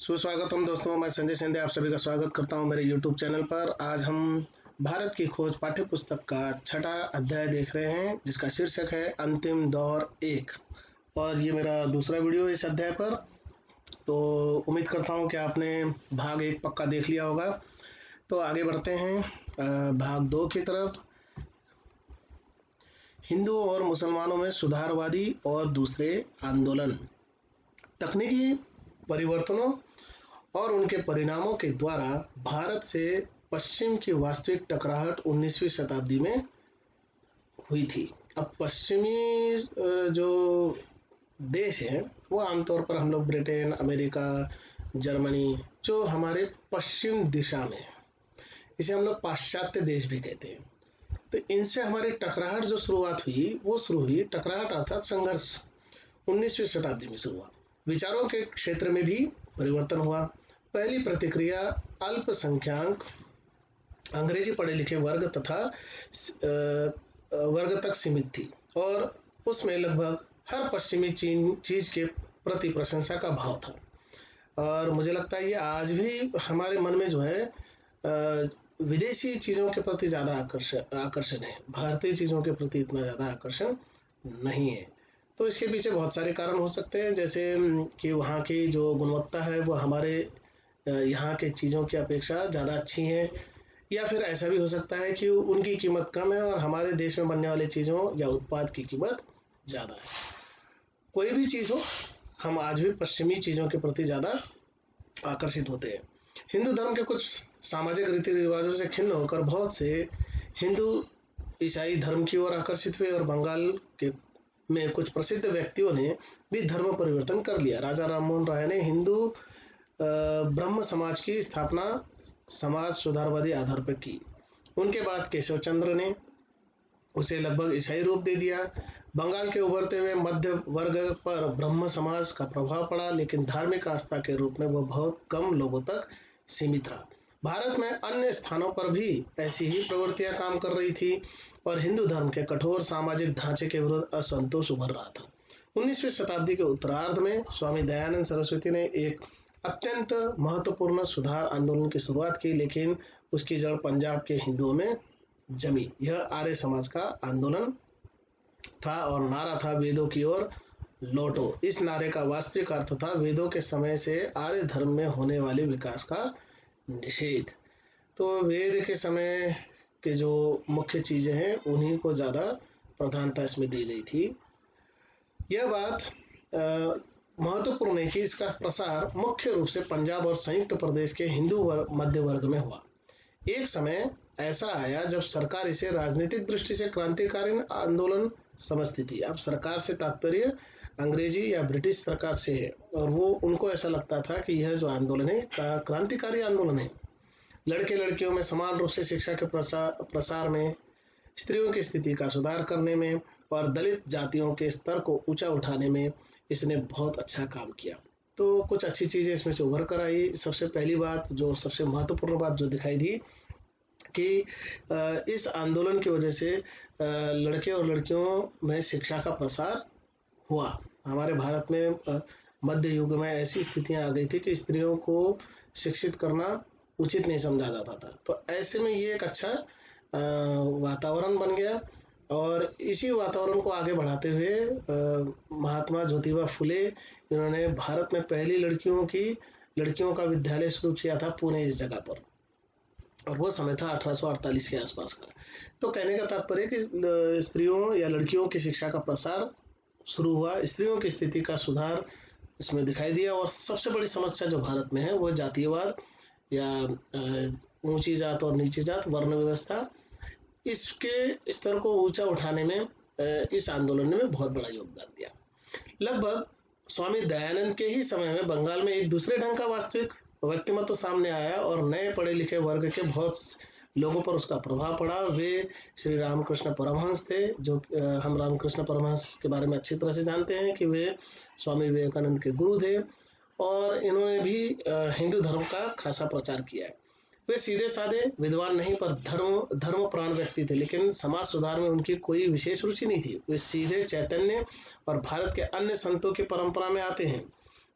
सुस्वागतम दोस्तों, मैं संजय सिंधे आप सभी का स्वागत करता हूं मेरे YouTube चैनल पर। आज हम भारत की खोज पाठ्य पुस्तक का छठा अध्याय देख रहे हैं, जिसका शीर्षक है अंतिम दौर 1। और ये मेरा दूसरा वीडियो इस अध्याय पर। तो उम्मीद करता हूं कि आपने भाग 1 पक्का देख लिया होगा। तो आगे बढ़ते हैं भाग 2 की तरफ। हिंदुओं और मुसलमानों में सुधारवादी और दूसरे आंदोलन। तकनीकी परिवर्तनों और उनके परिणामों के द्वारा भारत से पश्चिम की वास्तविक टकराहट 19वीं शताब्दी में हुई थी। अब पश्चिमी जो देश हैं वो आमतौर पर हम लोग ब्रिटेन, अमेरिका, जर्मनी, जो हमारे पश्चिम दिशा में है, इसे हम लोग पाश्चात्य देश भी कहते हैं। तो इनसे हमारी टकराहट जो शुरुआत हुई वो शुरू हुई, टकराहट अर्थात संघर्ष 19वीं शताब्दी में शुरू हुआ। विचारों के क्षेत्र में भी परिवर्तन हुआ। पहली प्रतिक्रिया अल्पसंख्यक अंग्रेजी पढ़े लिखे वर्ग तथा वर्ग तक सीमित थी और उसमें लगभग हर पश्चिमी चीज के प्रति प्रशंसा का भाव था। और मुझे लगता है ये आज भी हमारे मन में जो है विदेशी चीजों के प्रति ज्यादा आकर्षण है, भारतीय चीजों के प्रति इतना ज्यादा आकर्षण नहीं है। तो इसके पीछे बहुत सारे कारण हो सकते हैं, जैसे कि वहाँ की जो गुणवत्ता है वो हमारे यहाँ के चीज़ों की अपेक्षा ज़्यादा अच्छी है, या फिर ऐसा भी हो सकता है कि उनकी कीमत कम है और हमारे देश में बनने वाली चीज़ों या उत्पाद की कीमत ज़्यादा है। कोई भी चीज़ हो, हम आज भी पश्चिमी चीज़ों के प्रति ज़्यादा आकर्षित होते हैं। हिंदू धर्म के कुछ सामाजिक रीति रिवाजों से खिन्न होकर बहुत से हिंदू ईसाई धर्म की ओर आकर्षित हुए और बंगाल के में कुछ प्रसिद्ध व्यक्तियों ने भी धर्म परिवर्तन कर लिया। राजा राममोहन राय ने हिंदू ब्रह्म समाज की स्थापना समाज सुधारवादी आधार पर की। उनके बाद केशव चंद्र ने उसे लगभग ईसाई रूप दे दिया। बंगाल के उभरते हुए मध्य वर्ग पर ब्रह्म समाज का प्रभाव पड़ा, लेकिन धार्मिक आस्था के रूप में वह बहुत कम लोगों तक सीमित रहा। भारत में अन्य स्थानों पर भी ऐसी ही प्रवृत्तियां काम कर रही थी और हिंदू धर्म के कठोर सामाजिक ढांचे के विरुद्ध असंतोष उभर रहा था। 19वीं शताब्दी के उत्तरार्ध में स्वामी दयानंद सरस्वती ने एक अत्यंत महत्वपूर्ण सुधार आंदोलन की शुरुआत की, लेकिन उसकी जड़ पंजाब के हिंदुओं में जमी। यह आर्य समाज का आंदोलन था और नारा था वेदों की ओर लौटो। इस नारे का वास्तविक अर्थ था वेदों के समय से आर्य धर्म में होने वाले विकास का निषेध। तो वेद के समय के जो मुख्य चीजें हैं उन्हीं को ज्यादा प्रधानता इसमें दी गई थी। यह बात महत्वपूर्ण है कि इसका प्रसार मुख्य रूप से पंजाब और संयुक्त प्रदेश के हिंदू मध्य वर्ग में हुआ। एक समय ऐसा आया जब सरकार इसे राजनीतिक दृष्टि से क्रांतिकारी आंदोलन समझती थी। अब सरकार से तात्पर्य अंग्रेजी या ब्रिटिश सरकार से है और वो उनको ऐसा लगता था कि यह जो आंदोलन है क्रांतिकारी आंदोलन है। लड़के लड़कियों में समान रूप से शिक्षा के प्रसार में, स्त्रियों की स्थिति का सुधार करने में और दलित जातियों के स्तर को ऊंचा उठाने में इसने बहुत अच्छा काम किया। तो कुछ अच्छी चीजें इसमें से उभर कर आई। सबसे पहली बात, जो सबसे महत्वपूर्ण बात जो दिखाई दी कि इस आंदोलन की वजह से लड़के और लड़कियों में शिक्षा का प्रसार हुआ। हमारे भारत में मध्य युग में ऐसी स्थितियां आ गई थी कि स्त्रियों को शिक्षित करना उचित नहीं समझा जाता था। तो ऐसे में ये एक अच्छा वातावरण बन गया और इसी वातावरण को आगे बढ़ाते हुए महात्मा ज्योतिबा फुले, इन्होंने भारत में पहली लड़कियों का विद्यालय शुरू किया था पुणे इस जगह पर, और वो समय था 1848 के आसपास का। तो कहने का तात्पर्य कि स्त्रियों या लड़कियों की शिक्षा का प्रसार शुरू हुआ, स्त्रियों की स्थिति का सुधार इसमें दिखाई दिया। और सबसे बड़ी समस्या जो भारत में है वो जातीयवाद या ऊंची जात और नीची जात, वर्ण व्यवस्था, इसके स्तर को ऊंचा उठाने में इस आंदोलन ने बहुत बड़ा योगदान दिया। लगभग स्वामी दयानंद के ही समय में बंगाल में एक दूसरे ढंग का वास्तविक व्यक्तिमत्व सामने आया और नए पढ़े लिखे वर्ग के बहुत लोगों पर उसका प्रभाव पड़ा। वे श्री रामकृष्ण परमहंस थे, जो हम रामकृष्ण परमहंस के बारे में अच्छी तरह से जानते हैं कि वे स्वामी विवेकानंद के गुरु थे और इन्होंने भी हिंदू धर्म का खासा प्रचार किया है। वे सीधे साधे विद्वान नहीं पर धर्म प्राण व्यक्ति थे, लेकिन समाज सुधार में उनकी कोई विशेष रुचि नहीं थी। वे सीधे चैतन्य और भारत के अन्य संतों की परंपरा में आते हैं।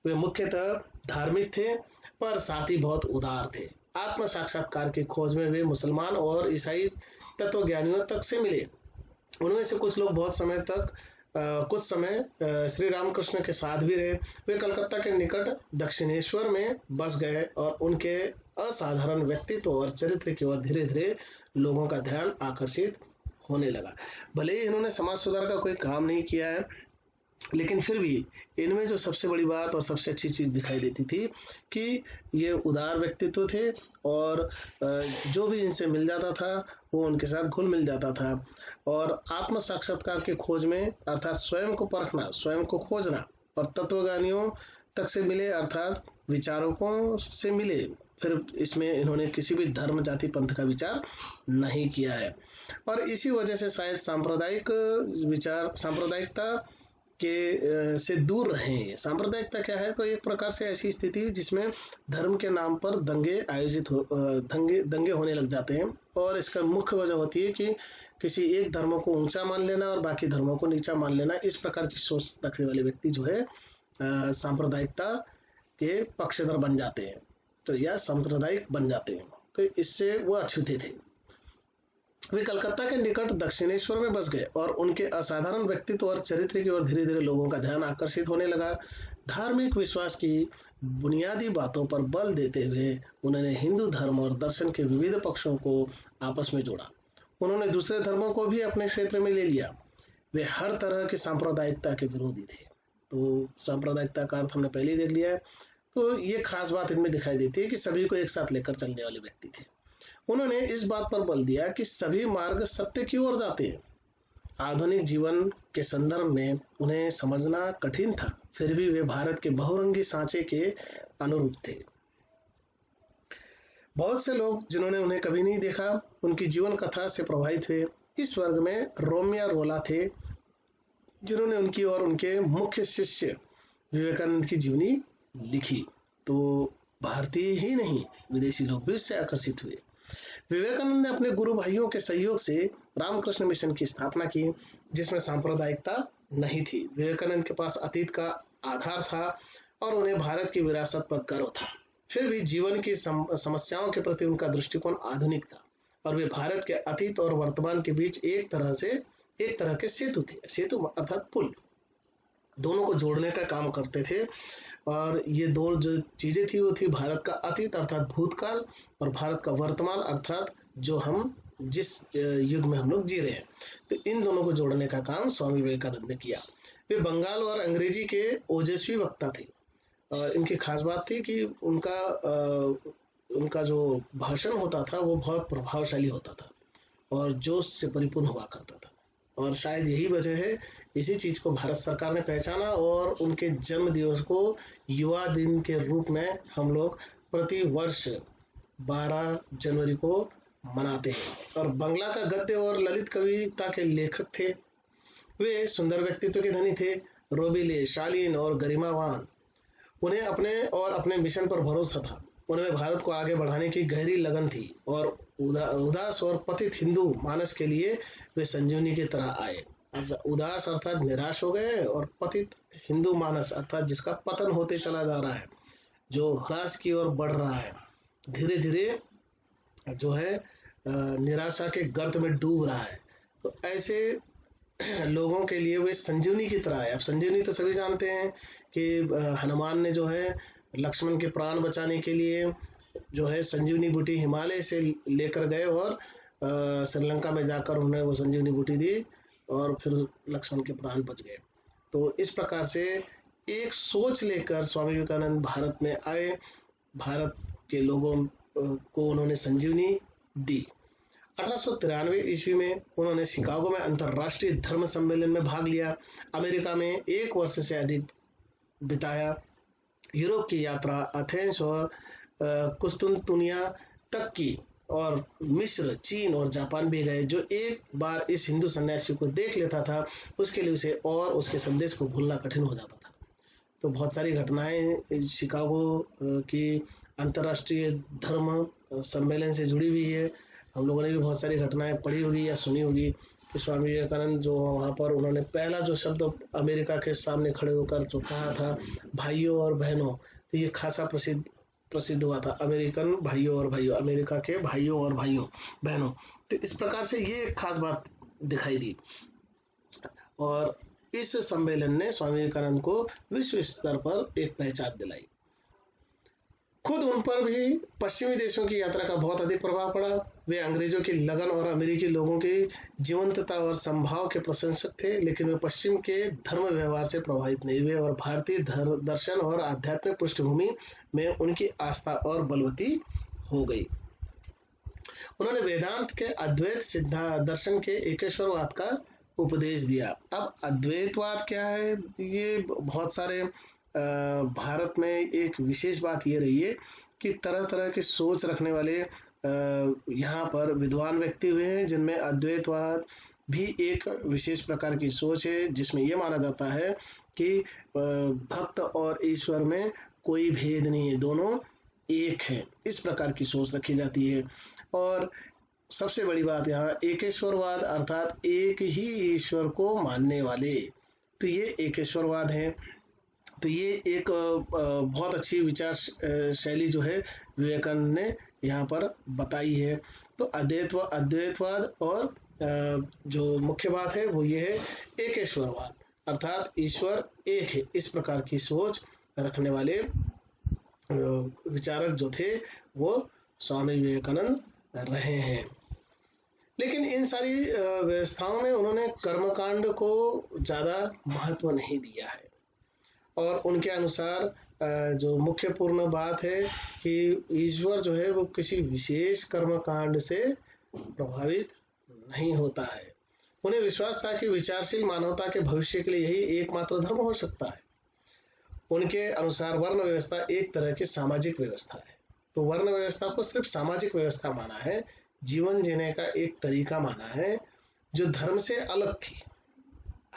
वे मुख्यतः धार्मिक थे पर साथ ही बहुत उदार थे। आत्म साक्षात्कार की खोज में वे मुसलमान और ईसाई तत्वज्ञानियों तक से मिले। उनमें से कुछ लोग बहुत समय तक कुछ समय श्री रामकृष्ण के साथ भी रहे। वे कलकत्ता के निकट दक्षिणेश्वर में बस गए और उनके असाधारण व्यक्तित्व और चरित्र की ओर धीरे धीरे लोगों का ध्यान आकर्षित होने लगा। भले ही इन्होंने समाज सुधार का कोई काम नहीं किया है, लेकिन फिर भी इनमें जो सबसे बड़ी बात और सबसे अच्छी चीज दिखाई देती थी कि ये उदार व्यक्तित्व थे और जो भी इनसे मिल जाता था वो उनके साथ घुल मिल जाता था। और आत्म साक्षात्कार की खोज में अर्थात स्वयं को परखना, स्वयं को खोजना और तत्वज्ञानियों तक से मिले अर्थात विचारकों से मिले। फिर इसमें इन्होंने किसी भी धर्म जाति पंथ का विचार नहीं किया है और इसी वजह से शायद सांप्रदायिक विचार सांप्रदायिकता के से दूर रहे। सांप्रदायिकता क्या है? तो एक प्रकार से ऐसी स्थिति जिसमें धर्म के नाम पर दंगे होने लग जाते हैं और इसका मुख्य वजह होती है कि किसी एक धर्म को ऊंचा मान लेना और बाकी धर्मों को नीचा मान लेना। इस प्रकार की सोच रखने वाले व्यक्ति जो है सांप्रदायिकता के पक्षधर बन जाते हैं, तो या सांप्रदायिक बन जाते हैं, तो इससे वो अछूते थे। वे कलकत्ता के निकट दक्षिणेश्वर में बस गए और उनके असाधारण व्यक्तित्व और चरित्र की ओर धीरे धीरे लोगों का ध्यान आकर्षित होने लगा। धार्मिक विश्वास की बुनियादी बातों पर बल देते हुए उन्होंने हिंदू धर्म और दर्शन के विविध पक्षों को आपस में जोड़ा। उन्होंने दूसरे धर्मों को भी अपने क्षेत्र में ले लिया। वे हर तरह की सांप्रदायिकता के विरोधी थे। तो सांप्रदायिकता का अर्थ हमने पहले ही देख लिया है। तो ये खास बात इनमें दिखाई देती है कि सभी को एक साथ लेकर चलने वाले व्यक्ति थे। उन्होंने इस बात पर बल दिया कि सभी मार्ग सत्य की ओर जाते हैं। आधुनिक जीवन के संदर्भ में उन्हें समझना कठिन था, फिर भी वे भारत के बहुरंगी सांचे के अनुरूप थे। बहुत से लोग जिन्होंने उन्हें कभी नहीं देखा, उनकी जीवन कथा से प्रभावित हुए। इस वर्ग में रोमियो रोला थे, जिन्होंने उनकी और उनके मुख्य शिष्य विवेकानंद की जीवनी लिखी। तो भारतीय ही नहीं, विदेशी लोग भी इससे आकर्षित हुए। विवेकानंद ने अपने गुरु भाइयों के सहयोग से रामकृष्ण मिशन की स्थापना की, जिसमें सांप्रदायिकता नहीं थी। विवेकानंद के पास अतीत का आधार था और उन्हें भारत की विरासत पर गर्व था। फिर भी जीवन की समस्याओं के प्रति उनका दृष्टिकोण आधुनिक था और वे भारत के अतीत और वर्तमान के बीच एक तरह के सेतु थे। सेतु अर्थात पुल, दोनों को जोड़ने का काम करते थे। और ये दो जो चीजें थी वो थी भारत का अतीत अर्थात भूतकाल और भारत का वर्तमान अर्थात जो हम जिस युग में हम लोग जी रहे हैं। तो इन दोनों को जोड़ने का काम स्वामी विवेकानंद ने किया। वे बंगाल और अंग्रेजी के ओजस्वी वक्ता थे। इनकी खास बात थी कि उनका जो भाषण होता था वो बहुत प्रभावशाली होता था और जोश से परिपूर्ण हुआ करता था। और शायद यही वजह है, इसी चीज को भारत सरकार ने पहचाना और उनके जन्म दिवस को युवा दिन के रूप में हम लोग प्रति वर्ष 12 जनवरी को मनाते हैं। और बंगला का गद्य और ललित कविता के लेखक थे। वे सुंदर व्यक्तित्व के धनी थे, रोबीले, शालीन और गरिमावान। उन्हें अपने मिशन पर भरोसा था। उनमें भारत को आगे बढ़ाने की गहरी लगन थी और उदास और पतित हिंदू मानस के लिए वे संजीवनी की तरह आए। उदास अर्थात निराश हो गए और पतित हिंदू मानस अर्थात जिसका पतन होते चला जा रहा है, जो ह्रास की ओर बढ़ रहा है, धीरे धीरे जो है निराशा के गर्त में डूब रहा है। तो ऐसे लोगों के लिए वे संजीवनी की तरह है। अब संजीवनी तो सभी जानते हैं कि हनुमान ने जो है लक्ष्मण के प्राण बचाने के लिए जो है संजीवनी बूटी हिमालय से लेकर गए और श्रीलंका में जाकर उन्हें वो संजीवनी बूटी दी और फिर लक्ष्मण के प्राण बच गए। तो इस प्रकार से एक सोच लेकर स्वामी विवेकानंद भारत में आए, भारत के लोगों को उन्होंने संजीवनी दी। 1893 ईस्वी में उन्होंने शिकागो में अंतर्राष्ट्रीय धर्म सम्मेलन में भाग लिया। अमेरिका में 1 वर्ष से अधिक बिताया। यूरोप की यात्रा एथेंस और कुस्तुनतुनिया तक की और मिस्र, चीन और जापान भी गए। जो एक बार इस हिंदू सन्यासी को देख लेता था, उसके लिए उसे और उसके संदेश को भूलना कठिन हो जाता था। तो बहुत सारी घटनाएं शिकागो की अंतर्राष्ट्रीय धर्म सम्मेलन से जुड़ी हुई है। हम लोगों ने भी बहुत सारी घटनाएं पढ़ी होगी या सुनी होगी कि स्वामी विवेकानंद जो वहाँ पर उन्होंने पहला जो शब्द अमेरिका के सामने खड़े होकर जो कहा था, भाइयों और बहनों, तो ये खासा प्रसिद्ध हुआ था, अमेरिकन भाइयों और भाइयों, अमेरिका के भाइयों और भाइयों बहनों। तो इस प्रकार से ये एक खास बात दिखाई दी, और इस सम्मेलन ने स्वामी विवेकानंद को विश्व स्तर पर एक पहचान दिलाई। खुद उन पर भी पश्चिमी देशों की यात्रा का बहुत अधिक प्रभाव पड़ा। वे अंग्रेजों की लगन और अमेरिकी लोगों की जीवंतता और संभाव के प्रशंसक थे, लेकिन वे पश्चिम के धर्म व्यवहार से प्रभावित नहीं हुए और भारतीय दर्शन और आध्यात्मिक पृष्ठभूमि में उनकी आस्था और बलवती हो गई। उन्होंने वेदांत के अद्वैत सिद्धांत दर्शन के एकेश्वरवाद का उपदेश दिया। अब अद्वैतवाद क्या है, ये बहुत सारे भारत में एक विशेष बात ये रही है कि तरह तरह की सोच रखने वाले यहाँ पर विद्वान व्यक्ति हुए हैं, जिनमें अद्वैतवाद भी एक विशेष प्रकार की सोच है, जिसमें यह माना जाता है कि भक्त और ईश्वर में कोई भेद नहीं है, दोनों एक है। इस प्रकार की सोच रखी जाती है। और सबसे बड़ी बात यहाँ एकेश्वरवाद, अर्थात एक ही ईश्वर को मानने वाले, तो ये एकेश्वरवाद है। तो ये एक बहुत अच्छी विचार शैली जो है विवेकानंद ने यहाँ पर बताई है। तो अद्वैतवाद और जो मुख्य बात है वो ये है एकेश्वरवाद, अर्थात ईश्वर एक है। इस प्रकार की सोच रखने वाले विचारक जो थे वो स्वामी विवेकानंद रहे हैं। लेकिन इन सारी व्यवस्थाओं में उन्होंने कर्मकांड को ज़्यादा महत्व नहीं दिया है, और उनके अनुसार जो मुख्य पूर्ण बात है कि ईश्वर जो है वो किसी विशेष कर्मकांड से प्रभावित नहीं होता है। उन्हें विश्वास था कि विचारशील मानवता के भविष्य के लिए यही एकमात्र धर्म हो सकता है। उनके अनुसार वर्ण व्यवस्था एक तरह की सामाजिक व्यवस्था है। तो वर्ण व्यवस्था को सिर्फ सामाजिक व्यवस्था माना है, जीवन जीने का एक तरीका माना है जो धर्म से अलग थी।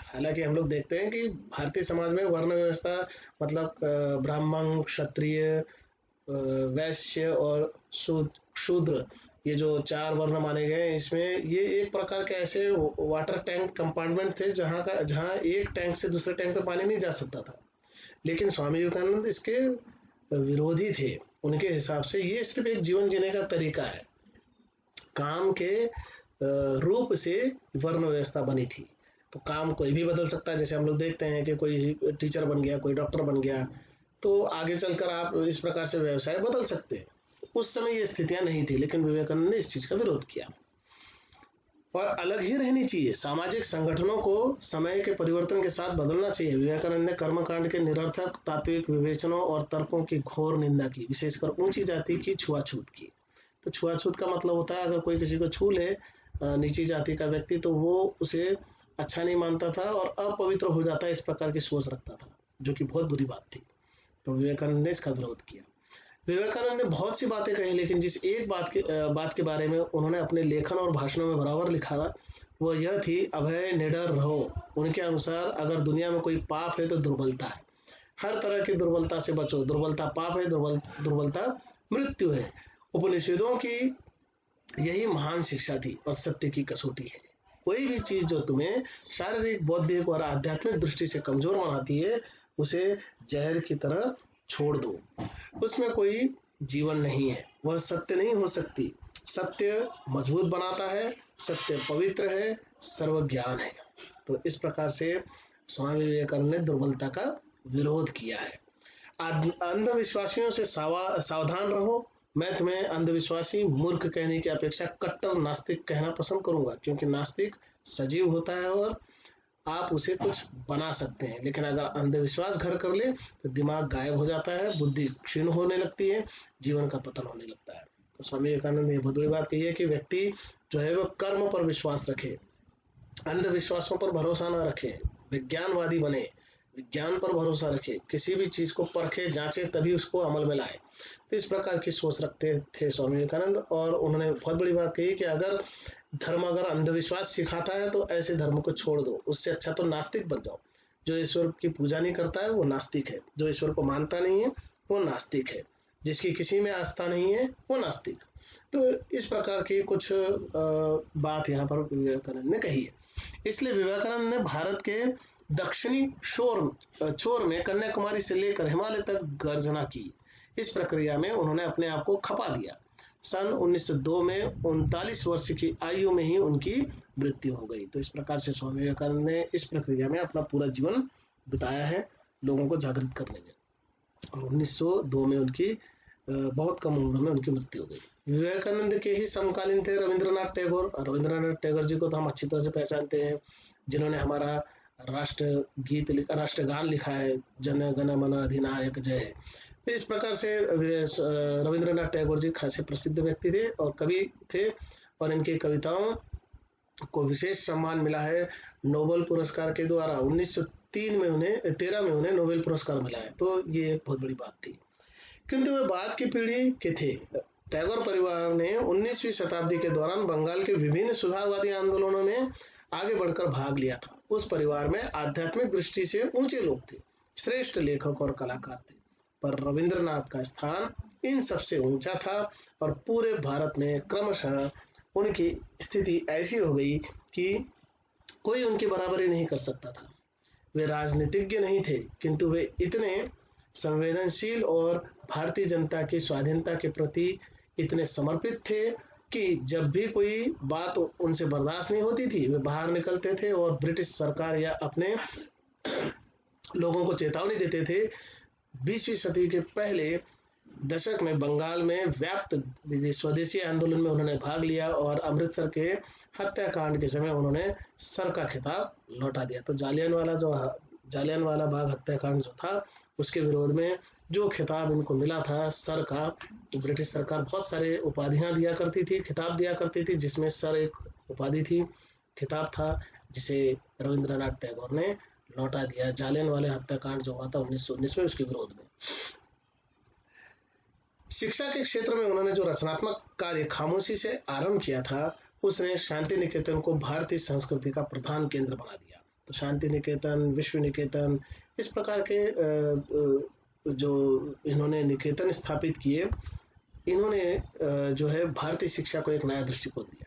हालांकि हम लोग देखते हैं कि भारतीय समाज में वर्ण व्यवस्था मतलब ब्राह्मण, क्षत्रिय, वैश्य और शूद्र, ये जो 4 वर्ण माने गए, इसमें ये एक प्रकार के ऐसे वाटर टैंक कंपार्टमेंट थे जहां एक टैंक से दूसरे टैंक पे पानी नहीं जा सकता था। लेकिन स्वामी विवेकानंद इसके विरोधी थे। उनके हिसाब से ये सिर्फ एक जीवन जीने का तरीका है। काम के रूप से वर्ण व्यवस्था बनी थी। तो काम कोई भी बदल सकता है। जैसे हम लोग देखते हैं कि कोई टीचर बन गया, कोई डॉक्टर बन गया, तो आगे चलकर आप इस प्रकार से व्यवसाय बदल सकते हैं। उस समय ये स्थितियां नहीं थी, लेकिन विवेकानंद ने इस चीज का विरोध किया और अलग ही रहनी चाहिए। सामाजिक संगठनों को समय के परिवर्तन के साथ बदलना चाहिए। विवेकानंद ने कर्मकांड के निरर्थक तात्विक विवेचनों और तर्कों की घोर निंदा की, विशेषकर ऊंची जाति की छुआछूत की। तो छुआछूत का मतलब होता है अगर कोई किसी को छू ले, नीची जाति का व्यक्ति, तो वो उसे अच्छा नहीं मानता था और अपवित्र हो जाता है, इस प्रकार की सोच रखता था, जो कि बहुत बुरी बात थी। तो विवेकानंद ने इसका विरोध किया। विवेकानंद ने बहुत सी बातें कही, लेकिन जिस एक बात के बारे में उन्होंने अपने लेखन और भाषणों में बराबर लिखा था, वो यह थी, अभय निडर रहो। उनके अनुसार अगर दुनिया में कोई पाप है तो दुर्बलता है। हर तरह की दुर्बलता से बचो। दुर्बलता पाप है, दुर्बलता मृत्यु है। उपनिषदों की यही महान शिक्षा थी और सत्य की कसौटी है। कोई भी चीज जो तुम्हें शारीरिक, बौद्धिक और आध्यात्मिक दृष्टि से कमजोर बनाती है, उसे जहर की तरह छोड़ दो। उसमें कोई जीवन नहीं है, वह सत्य नहीं हो सकती। सत्य मजबूत बनाता है, सत्य पवित्र है, सर्वज्ञान है। तो इस प्रकार से स्वामी विवेकानंद ने दुर्बलता का विरोध किया है। अंधविश्वासियों से सावधान रहो। मैं तुम्हें अंधविश्वासी, मूर्ख कहने की अपेक्षा कट्टर नास्तिक कहना पसंद करूंगा, क्योंकि नास्तिक सजीव होता है और आप उसे कुछ बना सकते हैं, लेकिन अगर अंधविश्वास घर कर ले तो दिमाग गायब हो जाता है, बुद्धि क्षीण होने लगती है, जीवन का पतन होने लगता है। तो स्वामी विवेकानंद ने बहुत बड़ी बात कही है कि व्यक्ति जो है वो कर्म पर विश्वास रखे, अंधविश्वासों पर भरोसा न रखे, विज्ञानवादी बने, विज्ञान पर भरोसा रखे, किसी भी चीज को परखे, जांचे, तभी उसको अमल में लाए। तो इस प्रकार की सोच रखते थे स्वामी विवेकानंद। और उन्होंने बहुत बड़ी बात कही कि अगर धर्म अगर अंधविश्वास सिखाता है तो ऐसे धर्म को छोड़ दो, उससे अच्छा तो नास्तिक बन जाओ। जो ईश्वर की पूजा नहीं करता है वो नास्तिक है, जो ईश्वर को मानता नहीं है वो नास्तिक है, जिसकी किसी में आस्था नहीं है वो नास्तिक। तो इस प्रकार की कुछ बात यहाँ पर विवेकानंद ने कही है। इसलिए विवेकानंद ने भारत के दक्षिणी छोर में कन्याकुमारी से लेकर हिमालय तक गर्जना की। इस प्रक्रिया में उन्होंने अपने आप को खपा दिया। सन 1902 में 39 वर्ष की आयु में ही उनकी मृत्यु हो गई। तो इस प्रकार से स्वामी विवेकानंद ने इस प्रक्रिया में अपना पूरा जीवन बिताया है, लोगों को जागृत करने में। और 1902 में उनकी बहुत कम उम्र में उनकी मृत्यु हो गई। विवेकानंद के ही समकालीन थे रविंद्रनाथ टैगोर। रविंद्रनाथ टैगोर जी को तो हम अच्छी तरह से पहचानते हैं, जिन्होंने हमारा राष्ट्र गीत लिखा, राष्ट्रगान लिखा है, जन गण मन अधिनायक जय। तो इस प्रकार से रविंद्रनाथ टैगोर जी खासे प्रसिद्ध व्यक्ति थे और कवि थे, और इनकी कविताओं को विशेष सम्मान मिला है नोबेल पुरस्कार के द्वारा। 1913 में उन्हें नोबेल पुरस्कार मिला है, तो ये एक बहुत बड़ी बात थी। किंतु वे बाद की पीढ़ी के थे। टैगोर परिवार ने 19वीं शताब्दी के दौरान बंगाल के विभिन्न सुधारवादी आंदोलनों में आगे बढ़कर भाग लिया था। उस परिवार में आध्यात्मिक दृष्टि से ऊंचे लोग थे, श्रेष्ठ लेखक और कलाकार थे, पर रविंद्रनाथ का स्थान इन सबसे ऊंचा था और पूरे भारत में क्रमशः उनकी स्थिति ऐसी हो गई कि कोई उनकी बराबरी नहीं कर सकता था। वे राजनीतिज्ञ नहीं थे, किंतु वे इतने संवेदनशील और भारतीय जनता की स्वाधीनता के प्रति इतने समर्पित थे कि जब भी कोई बात उनसे बर्दाश्त नहीं होती थी, वे बाहर निकलते थे और ब्रिटिश सरकार या अपने लोगों को चेतावनी देते थे। 20वीं सदी के पहले दशक में बंगाल में व्याप्त स्वदेशी आंदोलन में उन्होंने भाग लिया और अमृतसर के हत्याकांड के समय उन्होंने सर का खिताब लौटा दिया। तो जालियनवाला बाग हत्याकांड जो था, उसके विरोध में जो खिताब इनको मिला था सर का, ब्रिटिश सरकार बहुत सारे उपाधियां दिया करती थी, खिताब दिया करती थी, जिसमें सर एक उपाधि थी, खिताब था, जिसे रविंद्रनाथ टैगोर ने लौटा दिया। जालियनवाला हत्याकांड जो हुआ था 1919 में, उसके विरोध में। शिक्षा के क्षेत्र में उन्होंने जो रचनात्मक कार्य खामोशी से आरंभ किया था, उसने शांति निकेतन को भारतीय संस्कृति का प्रधान केंद्र बना दिया। तो शांति निकेतन, विश्व निकेतन, इस प्रकार के जो इन्होंने निकेतन स्थापित किए, इन्होंने जो है भारतीय शिक्षा को एक नया दृष्टिकोण दिया।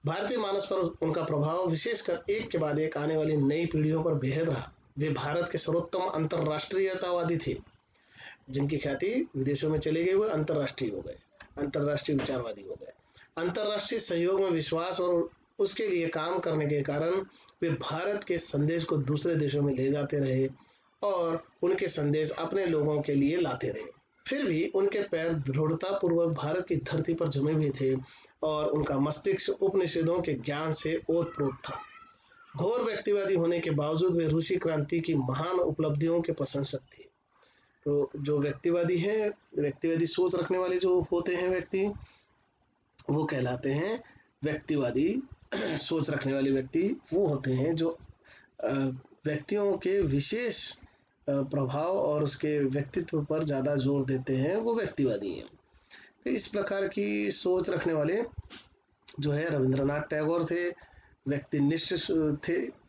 भारतीय मानस पर उनका प्रभाव विशेषकर एक के बाद एक आने वाली नई पीढ़ियों पर बेहद रहा। वे भारत के सर्वोत्तम अंतर्राष्ट्रीयतावादी थे, जिनकी ख्याति विदेशों में चले गए, वो अंतर्राष्ट्रीय हो गए, अंतर्राष्ट्रीय विचारवादी हो गए। अंतर्राष्ट्रीय सहयोग में विश्वास और उसके लिए काम करने के कारण वे भारत के संदेश को दूसरे देशों में ले जाते रहे और उनके संदेश अपने लोगों के लिए लाते रहे। फिर भी उनके पैर दृढ़ता पूर्वक भारत की धरती पर जमे हुए थे और उनका मस्तिष्क उपनिषदों के ज्ञान से ओतप्रोत था। घोर व्यक्तिवादी होने के बावजूद वे रूसी क्रांति की महान उपलब्धियों के प्रशंसक थे। तो जो व्यक्तिवादी है, व्यक्तिवादी सोच रखने वाले जो होते हैं व्यक्ति, वो कहलाते हैं व्यक्तिवादी। सोच रखने वाले व्यक्ति वो होते हैं जो व्यक्तियों के विशेष प्रभाव और उसके व्यक्तित्व पर ज्यादा जोर देते हैं, वो व्यक्तिवादी हैं। तो इस प्रकार की सोच रखने वाले जो है रविंद्रनाथ टैगोर थे, व्यक्तिनिष्ठ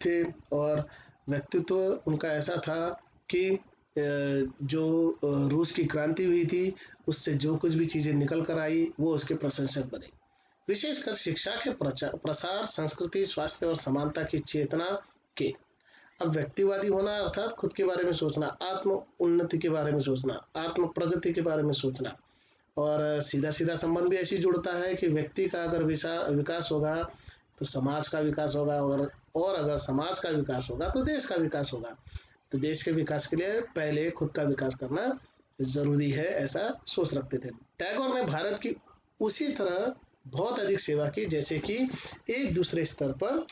थे और व्यक्तित्व उनका ऐसा था कि जो रूस की क्रांति हुई थी, उससे जो कुछ भी चीजें निकल कर आई, वो उसके प्रशंसक बने। विशेषकर शिक्षा के प्रसार, संस्कृति, स्वास्थ्य और समानता की चेतना के। अब व्यक्तिवादी होना अर्थात खुद के बारे में सोचना, आत्म उन्नति के बारे में सोचना, आत्म प्रगति के बारे में सोचना, और सीधा सीधा संबंध भी ऐसी जुड़ता है कि व्यक्ति का अगर विकास होगा तो समाज का विकास होगा, और अगर समाज का विकास होगा तो देश का विकास होगा। तो देश के विकास के लिए पहले खुद का विकास करना जरूरी है, ऐसा सोच रखते थे। टैगोर ने भारत की उसी तरह बहुत अधिक सेवा की जैसे कि एक दूसरे स्तर पर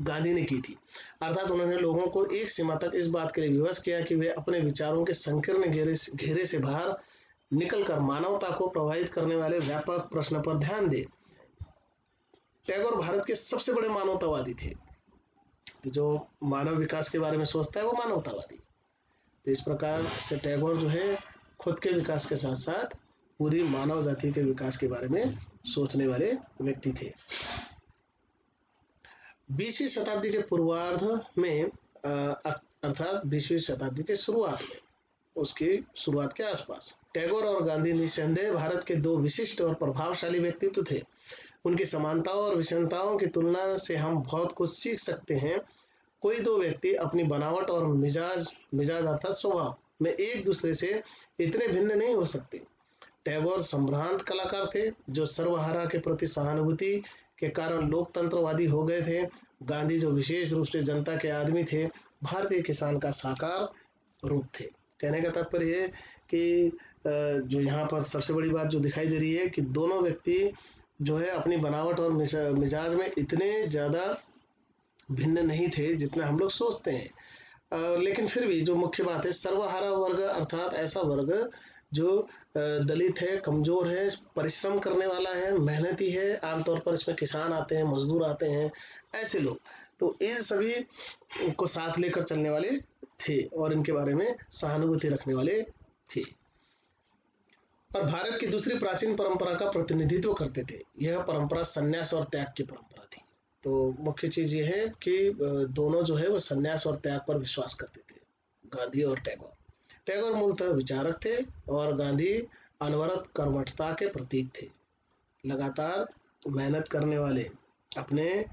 गांधी ने की थी। अर्थात उन्होंने लोगों को एक सीमा तक इस बात के लिए विवश किया कि वे अपने विचारों के संकीर्ण घेरे से बाहर निकलकर मानवता को प्रभावित करने वाले व्यापक प्रश्न पर ध्यान दें। टैगोर भारत के सबसे बड़े मानवतावादी थे। तो जो मानव विकास के बारे में सोचता है वो मानवतावादी। तो इस प्रकार से टैगोर जो है खुद के विकास के साथ साथ पूरी मानव जाति के विकास के बारे में सोचने वाले व्यक्ति थे। 20वीं शताब्दी के पूर्वार्ध में अर्थात 20वीं शताब्दी के शुरुआत में, उसकी शुरुआत के आसपास टैगोर और गांधी निस्संदेह भारत के दो विशिष्ट और प्रभावशाली व्यक्तित्व थे। उनकी समानताओं और विषमताओं की तुलना से हम बहुत कुछ सीख सकते हैं। कोई दो व्यक्ति अपनी बनावट और मिजाज अर्थात स्वभाव में एक दूसरे से इतने भिन्न नहीं हो सकते। टैगोर संभ्रांत कलाकार थे जो सर्वहारा के प्रति सहानुभूति के कारण लोकतंत्रवादी हो गए थे। गांधी जो विशेष रूप से जनता के आदमी थे, भारतीय किसान का साकार रूप थे। कहने का तात्पर्य है कि जो यहाँ पर सबसे बड़ी बात जो दिखाई दे रही है कि दोनों व्यक्ति जो है अपनी बनावट और मिजाज में इतने ज़्यादा भिन्न नहीं थे जितना हम लोग सोचते हैं। लेकिन फिर भी जो मुख्य बात है, सर्वहारा वर्ग अर्थात ऐसा वर्ग जो दलित है, कमजोर है, परिश्रम करने वाला है, मेहनती है, आमतौर पर इसमें किसान आते हैं, मजदूर आते हैं, ऐसे लोग, तो इन सभी को साथ लेकर चलने वाले थे और इनके बारे में सहानुभूति रखने वाले थे और भारत की दूसरी प्राचीन परंपरा का प्रतिनिधित्व करते थे। यह परंपरा संन्यास और त्याग की परंपरा थी। तो मुख्य चीज ये है कि दोनों जो है वो संन्यास और त्याग पर विश्वास करते थे, गांधी और टैगोर। टैगोर मूलतः विचारक थे और गांधी अनवरत कर्मठता के प्रतीक थे, लगातार मेहनत करने वाले, अपने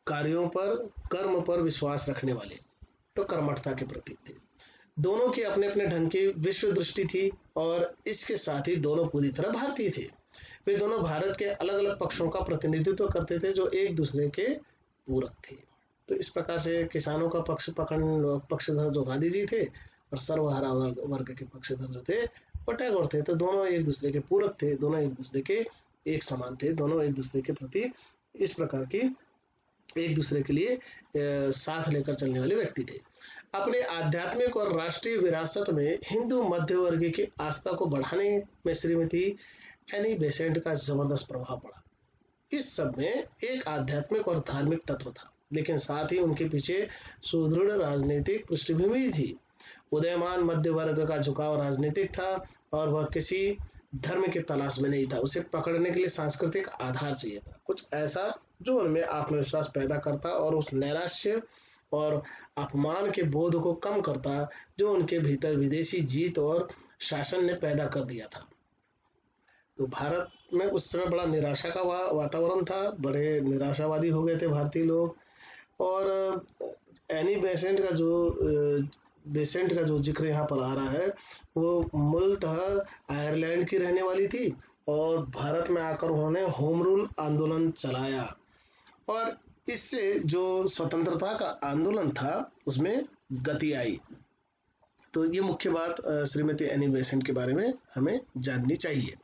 कार्यों पर, कर्म पर विश्वास रखने वाले, तो कर्मठता के प्रतीक थे। दोनों की अपने अपने ढंग की विश्व दृष्टि थी और इसके साथ ही दोनों पूरी तरह भारतीय थे। वे दोनों भारत के अलग अलग पक्षों का प्रतिनिधित्व करते थे जो एक दूसरे के पूरक थे। तो इस प्रकार से किसानों का पक्षधर जो गांधी जी थे और सर्वहारा वर्ग के पक्षधर जो थे वो टैगोर थे। तो दोनों एक दूसरे के पूरक थे, दोनों एक दूसरे के एक समान थे, दोनों एक दूसरे के प्रति इस प्रकार की एक दूसरे के लिए साथ लेकर चलने वाले व्यक्ति थे। अपने आध्यात्मिक और राष्ट्रीय विरासत में हिंदू मध्य वर्ग की आस्था को बढ़ाने में श्रीमती एनी बेसेंट का जबरदस्त प्रभाव पड़ा। इस सब में एक आध्यात्मिक और धार्मिक तत्व था, लेकिन साथ ही उनके पीछे सुदृढ़ राजनीतिक पृष्ठभूमि थी। उदयमान मध्य वर्ग का झुकाव राजनीतिक था और वह किसी धर्म की तलाश में नहीं था। उसे पकड़ने के लिए सांस्कृतिक आधार चाहिए था, कुछ ऐसा जो उनमें आत्मविश्वास पैदा करता और उस नैराश्य और अपमान के बोध को कम करता जो उनके भीतर विदेशी जीत और शासन ने पैदा कर दिया था। तो भारत में उस समय बड़ा निराशा का वातावरण था, बड़े निराशावादी हो गए थे भारतीय लोग। और एनी बेसेंट का जो जिक्र यहाँ पर आ रहा है वो मूलतः आयरलैंड की रहने वाली थी और भारत में आकर उन्होंने होम रूल आंदोलन चलाया और इससे जो स्वतंत्रता का आंदोलन था उसमें गति आई। तो ये मुख्य बात श्रीमती एनी बेसेंट के बारे में हमें जाननी चाहिए।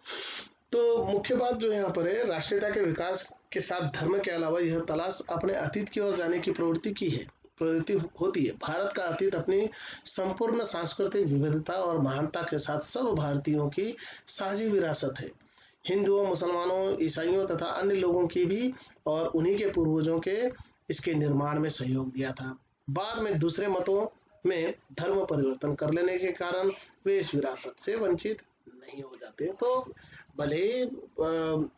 तो मुख्य बात जो यहाँ पर है, राष्ट्रीयता के विकास के साथ धर्म के अलावा यह तलाश अपने अतीत की ओर जाने की प्रवृत्ति होती है। भारत का अतीत अपनी संपूर्ण सांस्कृतिक विविधता और महानता के साथ सब भारतीयों की साझी विरासत है। हिंदुओं, मुसलमानों, ईसाइयों तथा अन्य लोगों की भी और उन्हीं के पूर्वजों के इसके निर्माण में सहयोग दिया था। बाद में दूसरे मतों में धर्म परिवर्तन कर लेने के कारण वे इस विरासत से वंचित नहीं हो जाते। तो भले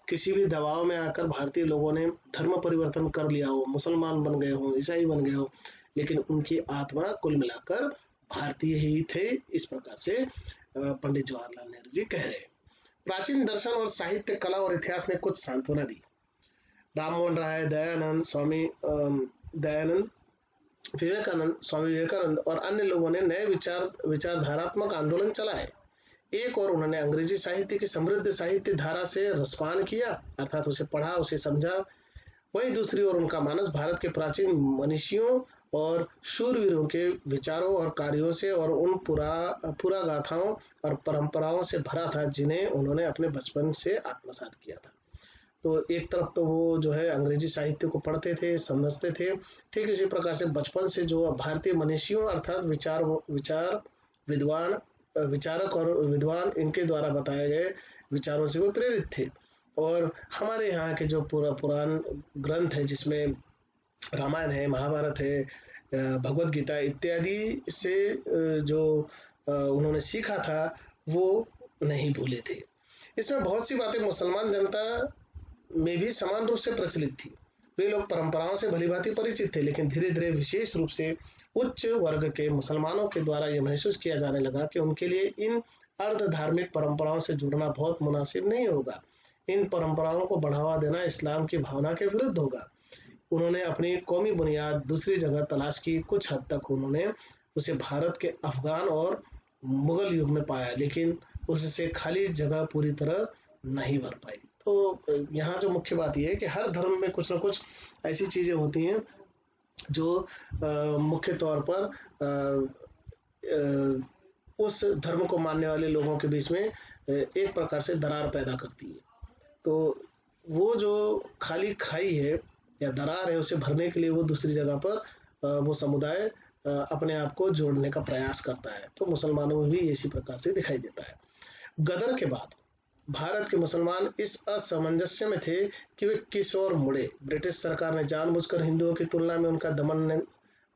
किसी भी दबाव में आकर भारतीय लोगों ने धर्म परिवर्तन कर लिया हो, मुसलमान बन गए हो, ईसाई बन गए हो, लेकिन उनकी आत्मा कुल मिलाकर भारतीय ही थे। इस प्रकार से पंडित जवाहरलाल नेहरू जी कह रहे हैं। प्राचीन दर्शन और साहित्य, कला और इतिहास ने कुछ सांत्वना दी। राम मोहन राय, दयानंद, स्वामी विवेकानंद और अन्य लोगों ने नए विचारधारात्मक आंदोलन चलाए। एक और उन्होंने अंग्रेजी साहित्य की समृद्ध साहित्य धारा से रसपान किया, अर्थात उसे पढ़ा, उसे समझा। वहीं दूसरी ओर उनका मानस भारत के प्राचीन मनीषियों और शूरवीरों के विचारों और कार्यों से और उन पुरा गाथाओं और परंपराओं से भरा था जिन्हें उन्होंने अपने बचपन से आत्मसात किया था। तो एक तरफ तो वो जो है अंग्रेजी साहित्य को पढ़ते थे, समझते थे, ठीक इसी प्रकार से बचपन से जो भारतीय मनीषियों अर्थात विचारक और विद्वान इनके द्वारा बताए गए विचारों से वो प्रेरित थे। और हमारे यहाँ के जो पुराण ग्रंथ है जिसमें रामायण है, महाभारत है, भगवत गीता इत्यादि से जो उन्होंने सीखा था वो नहीं भूले थे। इसमें बहुत सी बातें मुसलमान जनता में भी समान रूप से प्रचलित थी। वे लोग परंपराओं से भलीभांति परिचित थे, लेकिन धीरे धीरे विशेष रूप से उच्च वर्ग के मुसलमानों के द्वारा यह महसूस किया जाने लगा कि उनके लिए इन अर्ध धार्मिक परंपराओं से जुड़ना बहुत मुनासिब नहीं होगा। इन परंपराओं को बढ़ावा देना इस्लाम की भावना के विरुद्ध होगा। उन्होंने अपनी कौमी बुनियाद दूसरी जगह तलाश की। कुछ हद तक उन्होंने उसे भारत के अफगान और मुगल युग में पाया, लेकिन उससे खाली जगह पूरी तरह नहीं भर पाई। तो यहाँ जो मुख्य बात यह है कि हर धर्म में कुछ ना कुछ ऐसी चीजें होती हैं जो मुख्य तौर पर उस धर्म को मानने वाले लोगों के बीच में एक प्रकार से दरार पैदा करती है। तो वो जो खाली खाई है या दरार है, उसे भरने के लिए वो दूसरी जगह पर वो समुदाय अपने आप को जोड़ने का प्रयास करता है। तो मुसलमानों में भी इसी प्रकार से दिखाई देता है। गदर के बाद भारत के मुसलमान इस असमंजस्य में थे कि वे किस ओर मुड़े। ब्रिटिश सरकार ने जानबूझकर हिंदुओं की तुलना में उनका दमन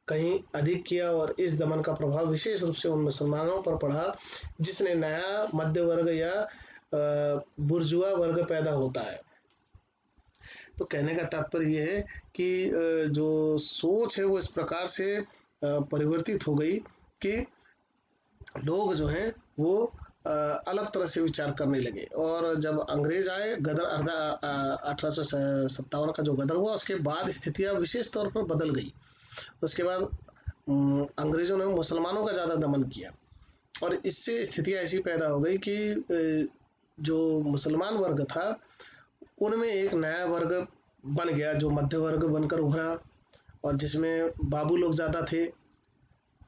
कहीं अधिक किया और इस दमन का प्रभाव विशेष रूप से उन मुसलमानों पर पड़ा जिसने नया मध्य वर्ग या बुर्जुआ वर्ग पैदा होता है। तो कहने का तात्पर्य यह है कि जो सोच है वो इस प्रकार से परिवर्तित हो गई कि लोग जो हैं वो अलग तरह से विचार करने लगे। और जब अंग्रेज आए, गदर 1857 का जो गदर हुआ, उसके बाद स्थितियां विशेष तौर पर बदल गई। उसके बाद अंग्रेजों ने मुसलमानों का ज़्यादा दमन किया और इससे स्थितियां ऐसी पैदा हो गई कि जो मुसलमान वर्ग था उनमें एक नया वर्ग बन गया जो मध्य वर्ग बनकर उभरा और जिसमें बाबू लोग ज़्यादा थे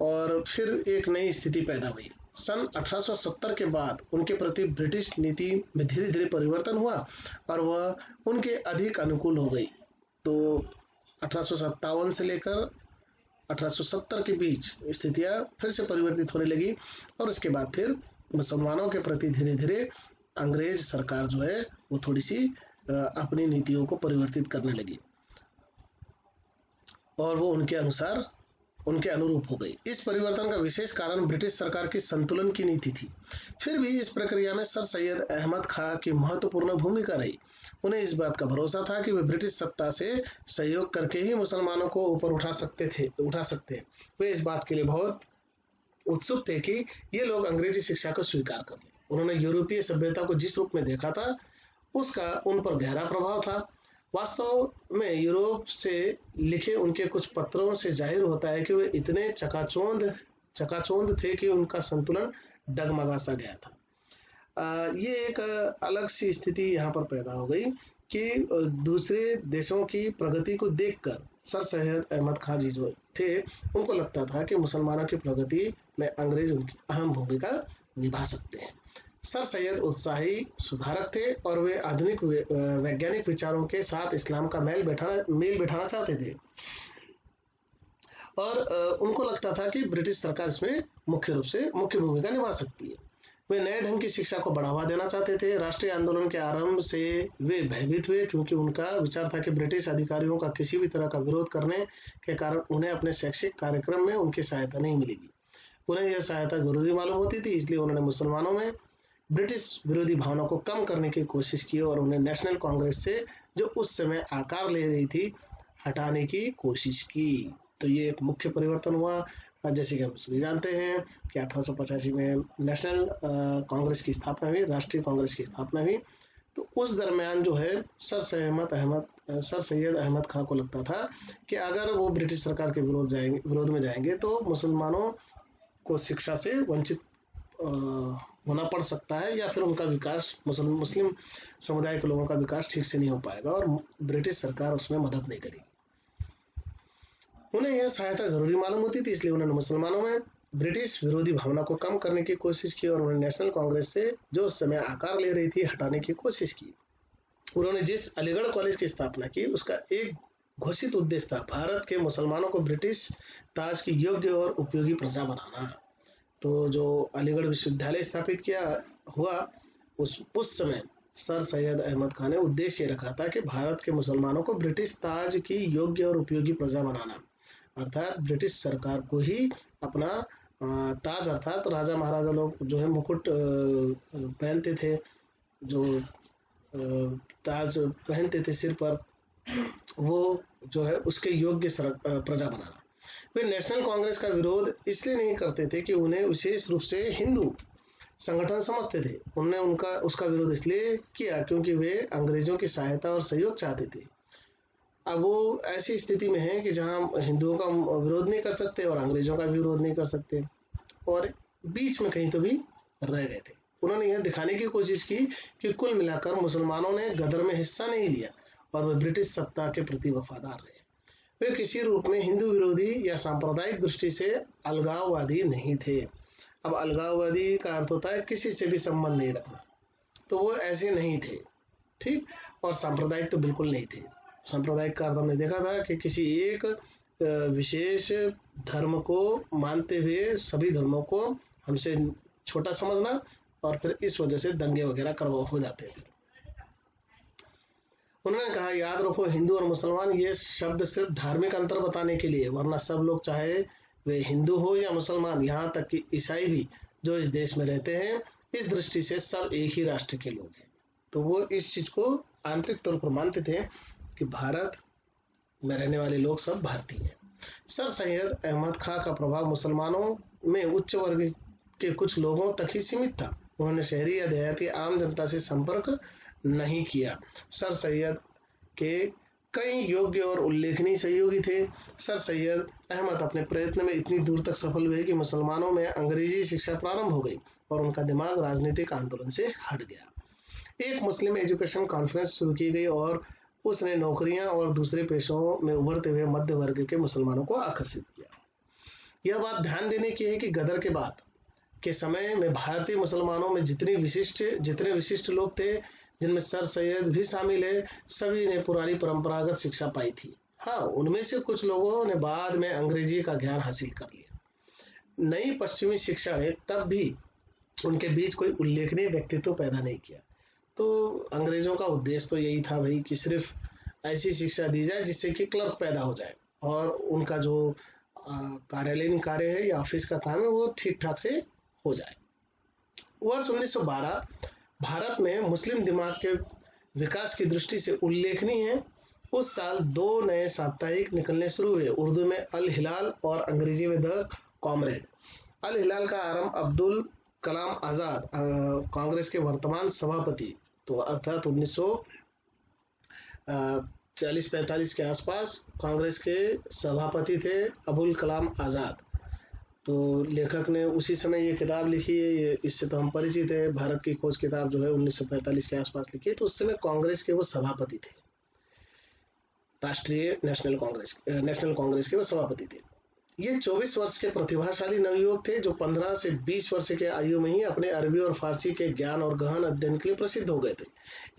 और फिर एक नई स्थिति पैदा हुई। सन 1870 के बाद उनके प्रति ब्रिटिश नीति में धीरे धीरे परिवर्तन हुआ और वह उनके अधिक अनुकूल हो गई। तो 1857 से लेकर 1870 के बीच स्थितियां फिर से परिवर्तित होने लगी और उसके बाद फिर मुसलमानों के प्रति धीरे धीरे अंग्रेज सरकार जो है वो थोड़ी सी अपनी नीतियों को परिवर्तित करने लगी और वो उनके अनुसार उनके अनुरूप हो गई। इस परिवर्तन का विशेष कारण ब्रिटिश सरकार की संतुलन की नीति थी। फिर भी इस प्रक्रिया में सर सैयद अहमद खां की महत्वपूर्ण भूमिका रही। उन्हें इस बात का भरोसा था कि वे ब्रिटिश सत्ता से सहयोग करके ही मुसलमानों को ऊपर उठा सकते। वे इस बात के लिए बहुत उत्सुक थे कि ये लोग अंग्रेजी शिक्षा को स्वीकार कर लें। उन्होंने यूरोपीय सभ्यता को जिस रूप में देखा था उसका उन पर गहरा प्रभाव था। वास्तव में यूरोप से लिखे उनके कुछ पत्रों से जाहिर होता है कि वे इतने चकाचौंध थे कि उनका संतुलन डगमगा सा गया था। ये एक अलग सी स्थिति यहाँ पर पैदा हो गई कि दूसरे देशों की प्रगति को देखकर सर सैयद अहमद खां जी जो थे उनको लगता था कि मुसलमानों की प्रगति में अंग्रेज उनकी अहम भूमिका निभा सकते हैं। सर सैयद उत्साही सुधारक थे और वे आधुनिक वैज्ञानिक विचारों के साथ इस्लाम का मेल बिठाना चाहते थे और उनको लगता था कि ब्रिटिश सरकार इसमें मुख्य भूमिका निभा सकती है। वे नए ढंग की शिक्षा को बढ़ावा देना चाहते थे। राष्ट्रीय आंदोलन के आरंभ से वे भयभीत हुए क्योंकि उनका विचार था कि ब्रिटिश अधिकारियों का किसी भी तरह का विरोध करने के कारण उन्हें अपने शैक्षिक कार्यक्रम में उनकी सहायता नहीं मिलेगी। उन्हें यह सहायता जरूरी मालूम होती थी, इसलिए उन्होंने मुसलमानों में ब्रिटिश विरोधी भावना को कम करने की कोशिश की और उन्हें नेशनल कांग्रेस से जो उस समय आकार ले रही थी हटाने की कोशिश की। तो ये एक मुख्य परिवर्तन हुआ। जैसे कि हम सभी जानते हैं कि 1885 में नेशनल कांग्रेस की स्थापना हुई, राष्ट्रीय कांग्रेस की स्थापना हुई। तो उस दरमियान जो है सर सैयद अहमद खां को लगता था कि अगर वो ब्रिटिश सरकार के विरोध में जाएंगे तो मुसलमानों को शिक्षा से वंचित होना पड़ सकता है या फिर उनका विकास मुस्लिम समुदाय के लोगों का विकास ठीक से नहीं हो पाएगा और ब्रिटिश सरकार उसमें मदद नहीं करेगी। उन्हें यह सहायता जरूरी मालूम होती थी, इसलिए उन्होंने मुसलमानों में ब्रिटिश विरोधी भावना को कम करने की कोशिश की और उन्होंने नेशनल कांग्रेस से जो उस समय आकार ले रही थी हटाने की कोशिश की। उन्होंने जिस अलीगढ़ कॉलेज की स्थापना की उसका एक घोषित उद्देश्य था भारत के मुसलमानों को ब्रिटिश ताज की योग्य और उपयोगी प्रजा बनाना। तो जो अलीगढ़ विश्वविद्यालय स्थापित किया हुआ उस समय सर सैयद अहमद खान ने उद्देश्य रखा था कि भारत के मुसलमानों को ब्रिटिश ताज की योग्य और उपयोगी प्रजा बनाना, अर्थात ब्रिटिश सरकार को ही अपना ताज अर्थात राजा महाराजा लोग जो है मुकुट पहनते थे, जो ताज पहनते थे सिर पर, वो जो है उसके योग्य प्रजा बनाना। वे नेशनल कांग्रेस का विरोध इसलिए नहीं करते थे कि उन्हें विशेष रूप से हिंदू संगठन समझते थे। उन्होंने उसका विरोध इसलिए किया क्योंकि वे अंग्रेजों की सहायता और सहयोग चाहते थे। अब वो ऐसी स्थिति में है कि जहाँ हिंदुओं का विरोध नहीं कर सकते और अंग्रेजों का भी विरोध नहीं कर सकते, और बीच में कहीं तो भी रह गए थे। उन्होंने यह दिखाने की कोशिश की कि कुल मिलाकर मुसलमानों ने गदर में हिस्सा नहीं लिया और वे ब्रिटिश सत्ता के प्रति वफादार रहे। वे किसी रूप में हिंदू विरोधी या सांप्रदायिक दृष्टि से अलगाववादी नहीं थे। अब अलगाववादी का अर्थ होता है किसी से भी संबंध नहीं रखना, तो वो ऐसे नहीं थे, ठीक। और सांप्रदायिक तो बिल्कुल नहीं थे। सांप्रदायिक का अर्थ हमने देखा था कि किसी एक विशेष धर्म को मानते हुए सभी धर्मों को हमसे छोटा समझना, और फिर इस वजह से दंगे वगैरह करवा हो जाते हैं। उन्होंने कहा, याद रखो, हिंदू और मुसलमान ये शब्द सिर्फ धार्मिक अंतर बताने के लिए, वरना सब लोग चाहे वे हिंदू हो या मुसलमान, यहाँ तक कि ईसाई भी जो इस देश में रहते हैं, इस दृष्टि से सब एक ही राष्ट्र के लोग हैं। तो वो इस चीज को आंतरिक तौर पर मानते थे कि भारत में रहने वाले लोग सब भारतीय हैं। सर सैयद अहमद खां का प्रभाव मुसलमानों में उच्च वर्ग के कुछ लोगों तक ही सीमित था। उन्होंने शहरी या देहाती आम जनता से संपर्क नहीं किया। सर सैयद के कई योग्य और उल्लेखनीय सहयोगी थे। सर सैयद अहमद अपने प्रयत्न में इतनी दूर तक सफल हुए कि मुसलमानों में अंग्रेजी शिक्षा प्रारंभ हो गई और उनका दिमाग राजनीतिक आंदोलन से हट गया। एक मुस्लिम एजुकेशन कॉन्फ्रेंस शुरू की गई और उसने नौकरियां और दूसरे पेशों में उभरते हुए मध्य वर्ग के मुसलमानों को आकर्षित किया। यह बात ध्यान देने की है कि गदर के बाद के समय में भारतीय मुसलमानों में जितने विशिष्ट लोग थे, जिनमें सर सैयद भी शामिल है, सभी ने पुरानी परंपरागत शिक्षा पाई थी। हाँ, उनमें से कुछ लोगों ने बाद में अंग्रेजी का ज्ञान हासिल कर लिया। नई पश्चिमी शिक्षा ने तब भी उनके बीच कोई उल्लेखनीय व्यक्तित्व पैदा नहीं किया। तो अंग्रेजों का उद्देश्य तो यही था भाई कि सिर्फ ऐसी शिक्षा दी जाए जिससे कि क्लर्क पैदा हो जाए और उनका जो कार्यालयीन कार्य है या ऑफिस का काम है वो ठीक ठाक से हो जाए। वर्ष 1912 भारत में मुस्लिम दिमाग के विकास की दृष्टि से उल्लेखनीय है। उस साल 2 नए साप्ताहिक निकलने शुरू हुए, उर्दू में अल हिलाल और अंग्रेजी में द कॉमरेड। अल हिलाल का आरंभ अब्दुल कलाम आजाद, कांग्रेस के वर्तमान सभापति, तो अर्थात 1940-45 के आसपास कांग्रेस के सभापति थे अबुल कलाम आजाद। तो लेखक ने उसी समय ये किताब लिखी है, इससे तो हम परिचित है। भारत की खोज किताब जो है 1945 के आसपास लिखी है। तो उस समय कांग्रेस के वो सभापति थे, राष्ट्रीय नेशनल कांग्रेस के वो सभापति थे। ये 24 वर्ष के प्रतिभाशाली नवयुवक थे जो 15 से 20 वर्ष के आयु में ही अपने अरबी और फारसी के ज्ञान और गहन अध्ययन के लिए प्रसिद्ध हो गए थे।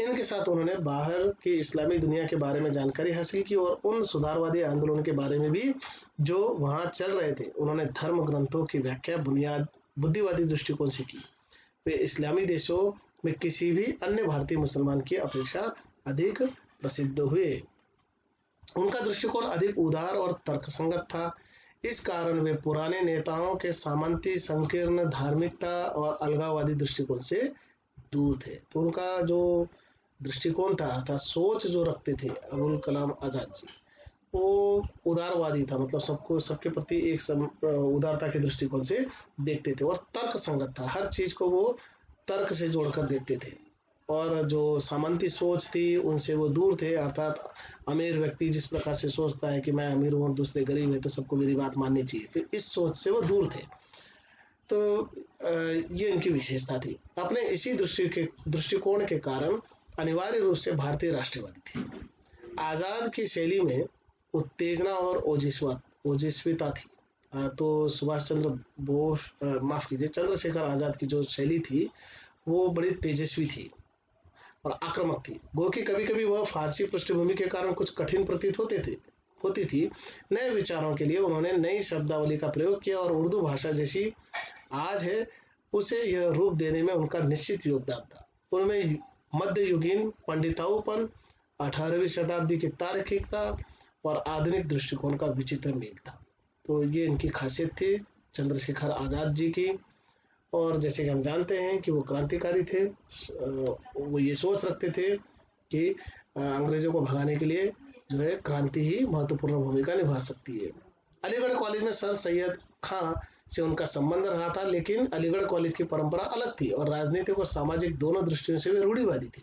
इनके साथ उन्होंने बाहर की इस्लामी दुनिया के बारे में जानकारी हासिल की और उन सुधारवादी आंदोलन के बारे में भी जो वहां चल रहे थे। उन्होंने धर्म ग्रंथों की व्याख्या बुद्धिवादी दृष्टिकोण से की। वे इस्लामी देशों में किसी भी अन्य भारतीय मुसलमान की अपेक्षा अधिक प्रसिद्ध हुए। उनका दृष्टिकोण अधिक उदार और तर्कसंगत था। इस कारण वे पुराने नेताओं के सामंती, संकीर्ण धार्मिकता और अलगाववादी दृष्टिकोण से दूर थे। तो उनका जो दृष्टिकोण था अर्थात सोच जो रखते थे अबुल कलाम आजाद जी, वो उदारवादी था, मतलब सबको सबके प्रति एक उदारता के दृष्टिकोण से देखते थे और तर्क संगत था। हर चीज को वो तर्क से जोड़कर देखते थे और जो सामंती सोच थी उनसे वो दूर थे। अर्थात अमीर व्यक्ति जिस प्रकार से सोचता है कि मैं अमीर हूँ और दूसरे गरीब है तो सबको मेरी बात माननी चाहिए, तो इस सोच से वो दूर थे। तो ये इनकी विशेषता थी। अपने इसी दृष्टिकोण के कारण अनिवार्य रूप से भारतीय राष्ट्रवादी थे। आजाद की शैली में उत्तेजना और ओजस्विता थी। तो सुभाष चंद्र बोस माफ कीजिए, चंद्रशेखर आजाद की जो शैली थी वो बड़ी तेजस्वी थी और आक्रामक थी। गो कि कभी कभी वह फारसी पृष्ठभूमि के कारण कुछ कठिन प्रतीत होती थी। नए विचारों के लिए उन्होंने नई शब्दावली का प्रयोग किया और उर्दू भाषा जैसी आज है उसे यह रूप देने में उनका निश्चित योगदान था। उनमें मध्ययुगीन पंडिताऊपन, 18वीं शताब्दी की तार्किकता और आधुनिक दृष्टिकोण का विचित्र मेल था। तो ये इनकी खासियत थी चंद्रशेखर आजाद जी की। और जैसे कि हम जानते हैं कि वो क्रांतिकारी थे, वो ये सोच रखते थे कि अंग्रेजों को भगाने के लिए जो है क्रांति ही महत्वपूर्ण भूमिका निभा सकती है। अलीगढ़ कॉलेज में सर सैयद खां से उनका संबंध रहा था, लेकिन अलीगढ़ कॉलेज की परंपरा अलग थी और राजनीतिक और सामाजिक दोनों दृष्टियों से वे रूढ़िवादी थे।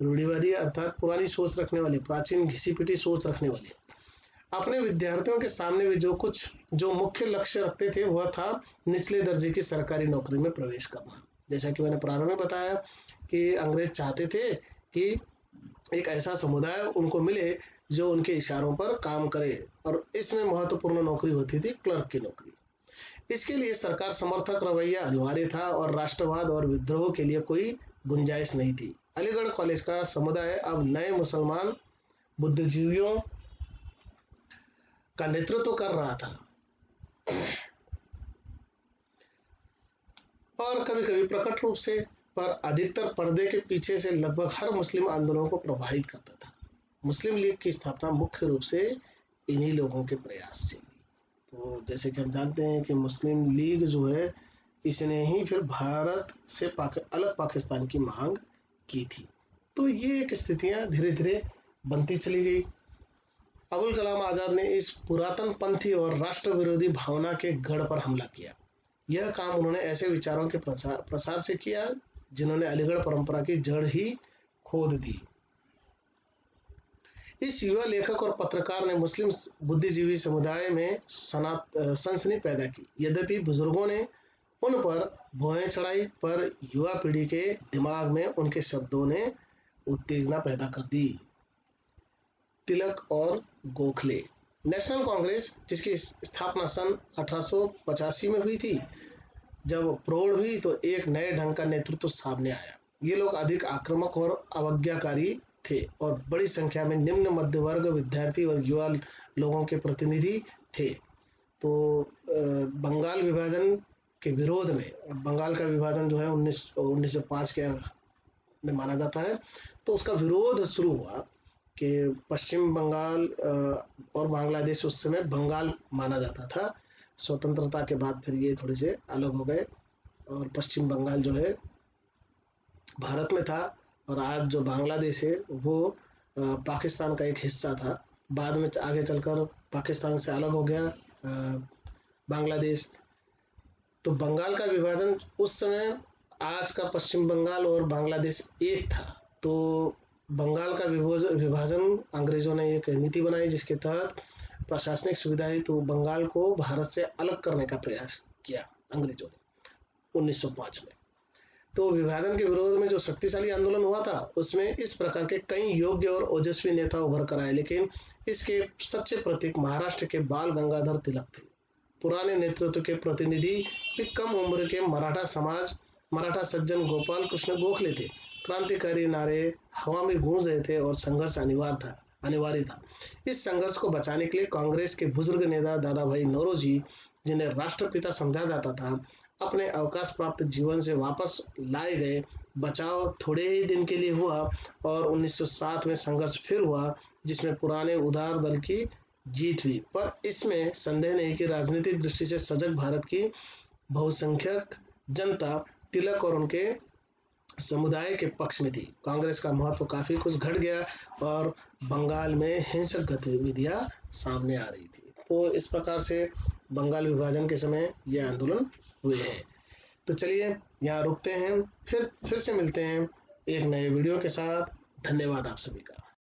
रूढ़िवादी अर्थात पुरानी सोच रखने वाले, प्राचीन घिसी पिटी सोच रखने वाले अपने विद्यार्थियों के सामने भी जो मुख्य लक्ष्य रखते थे वह था निचले दर्जे की सरकारी नौकरी में प्रवेश करना। जैसा कि मैंने प्रारंभ में बताया कि अंग्रेज चाहते थे कि एक ऐसा समुदाय उनको मिले जो उनके इशारों पर काम करे, और इसमें महत्वपूर्ण नौकरी होती थी क्लर्क की नौकरी। इसके लिए सरकार समर्थक रवैया अनिवार्य था और राष्ट्रवाद और विद्रोह के लिए कोई गुंजाइश नहीं थी। अलीगढ़ कॉलेज का समुदाय अब नए मुसलमान बुद्धिजीवियों का नेतृत्व कर रहा था और कभी कभी प्रकट रूप से, पर अधिकतर पर्दे के पीछे से लगभग हर मुस्लिम आंदोलन को प्रभावित करता था। मुस्लिम लीग की स्थापना मुख्य रूप से इन्हीं लोगों के प्रयास से हुई। तो जैसे कि हम जानते हैं कि मुस्लिम लीग जो है, इसने ही फिर भारत से अलग पाकिस्तान की मांग की थी। तो ये एक स्थितियां धीरे धीरे बनती चली गई। अबुल कलाम आजाद ने इस पुरातन पंथी और राष्ट्र विरोधी भावना के गढ़ पर हमला किया। यह काम उन्होंने ऐसे विचारों के प्रसार से किया जिन्होंने अलीगढ़ परंपरा की जड़ ही खोद दी। इस युवा लेखक और पत्रकार ने मुस्लिम बुद्धिजीवी समुदाय में सनसनी पैदा की। यद्यपि बुजुर्गों ने उन पर भुआएं चढ़ाई, पर युवा पीढ़ी के दिमाग में उनके शब्दों ने उत्तेजना पैदा कर दी। तिलक और गोखले। नेशनल कांग्रेस, जिसकी स्थापना सन 1885 में हुई थी, जब प्रौढ़ हुई तो एक नए ढंग का नेतृत्व सामने आया। ये लोग अधिक आक्रामक और अवज्ञाकारी थे और बड़ी संख्या में निम्न मध्य वर्ग, विद्यार्थी और युवा लोगों के प्रतिनिधि थे। तो बंगाल विभाजन के विरोध में, बंगाल का विभाजन जो है 1905 के में माना जाता है, तो उसका विरोध शुरू हुआ कि पश्चिम बंगाल और बांग्लादेश उस समय बंगाल माना जाता था। स्वतंत्रता के बाद फिर ये थोड़े से अलग हो गए और पश्चिम बंगाल जो है भारत में था, और आज जो बांग्लादेश है वो पाकिस्तान का एक हिस्सा था। बाद में आगे चलकर पाकिस्तान से अलग हो गया बांग्लादेश। तो बंगाल का विभाजन उस समय, आज का पश्चिम बंगाल और बांग्लादेश एक था। तो बंगाल का विभाजन अंग्रेजों ने एक नीति बनाई जिसके तहत प्रशासनिक सुविधाएं तो बंगाल को भारत से अलग करने का प्रयास किया अंग्रेजों ने 1905 में। तो विभाजन के विरोध में जो शक्तिशाली आंदोलन हुआ था, उसमें इस प्रकार के कई योग्य और ओजस्वी नेता उभर कर आए, लेकिन इसके सच्चे प्रतीक महाराष्ट्र के बाल गंगाधर तिलक थे। पुराने नेतृत्व के प्रतिनिधि भी कम उम्र के मराठा सज्जन गोपाल कृष्ण गोखले थे। क्रांतिकारी नारे हवा में गूंज रहे थे और संघर्ष अनिवार्य था। इस संघर्ष को बचाने के लिए कांग्रेस के बुजुर्ग नेता दादा भाई नौरोजी, जिन्हें राष्ट्रपिता समझा जाता था, अपने अवकाश प्राप्त जीवन से वापस लाए गए। बचाव थोड़े ही दिन के लिए हुआ और 1907 में संघर्ष फिर हुआ, जिसमें पुराने उदार दल की जीत हुई। पर इसमें संदेह नहीं कि राजनीतिक दृष्टि से सजग भारत की बहुसंख्यक जनता तिलक और उनके समुदाय के पक्ष में थी। कांग्रेस का महत्व काफी कुछ घट गया और बंगाल में हिंसक गतिविधियां सामने आ रही थी। तो इस प्रकार से बंगाल विभाजन के समय यह आंदोलन हुए हैं। तो चलिए यहाँ रुकते हैं, फिर से मिलते हैं एक नए वीडियो के साथ। धन्यवाद आप सभी का।